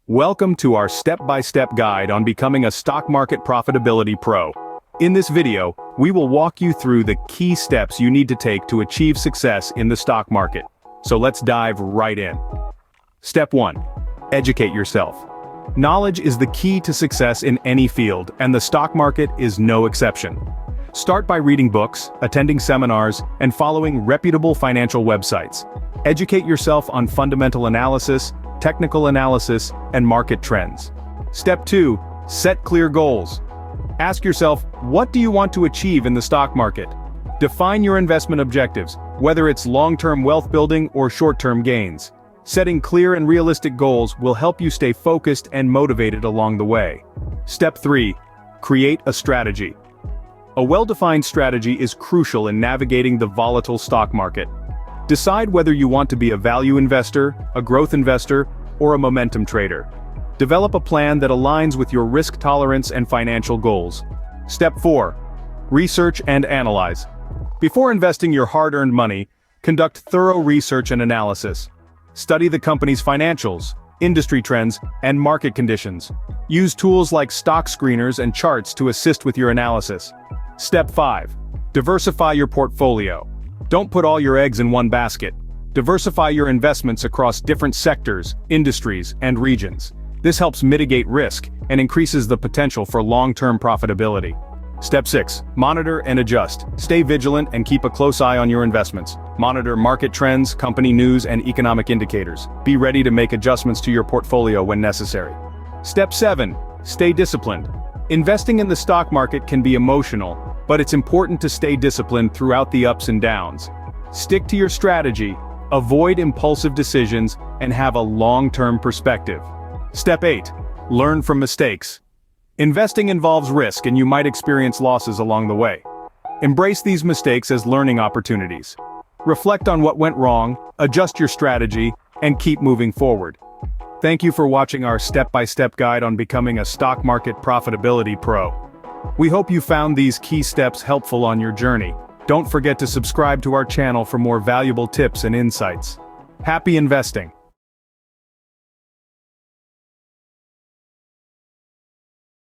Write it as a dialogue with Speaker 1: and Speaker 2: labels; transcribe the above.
Speaker 1: Welcome to our step-by-step guide on becoming a stock market profitability pro. In this video, we will walk you through the key steps you need to take to achieve success in the stock market. So let's dive right in. Step 1. Educate yourself. Knowledge is the key to success in any field, and the stock market is no exception. Start by reading books, attending seminars, and following reputable financial websites. Educate yourself on fundamental analysis, technical analysis, and market trends. Step 2. Set clear goals. Ask yourself, what do you want to achieve in the stock market? Define your investment objectives, whether it's long-term wealth building or short-term gains. Setting clear and realistic goals will help you stay focused and motivated along the way. Step 3. Create a strategy. A well-defined strategy is crucial in navigating the volatile stock market. Decide whether you want to be a value investor, a growth investor, or a momentum trader. Develop a plan that aligns with your risk tolerance and financial goals. Step 4. Research and analyze. Before investing your hard-earned money, conduct thorough research and analysis. Study the company's financials, industry trends, and market conditions. Use tools like stock screeners and charts to assist with your analysis. Step 5. Diversify your portfolio. Don't put all your eggs in one basket. Diversify your investments across different sectors, industries, and regions. This helps mitigate risk and increases the potential for long-term profitability. Step 6. Monitor and adjust. Stay vigilant and keep a close eye on your investments. Monitor market trends, company news, and economic indicators. Be ready to make adjustments to your portfolio when necessary. Step 7. Stay disciplined. Investing in the stock market can be emotional, but it's important to stay disciplined throughout the ups and downs. Stick to your strategy, avoid impulsive decisions, and have a long-term perspective. Step 8. Learn from mistakes. Investing involves risk, and you might experience losses along the way. Embrace these mistakes as learning opportunities. Reflect on what went wrong, adjust your strategy, and keep moving forward. Thank you for watching our step-by-step guide on becoming a stock market profitability pro. We hope you found these key steps helpful on your journey. Don't forget to subscribe to our channel for more valuable tips and insights. Happy investing!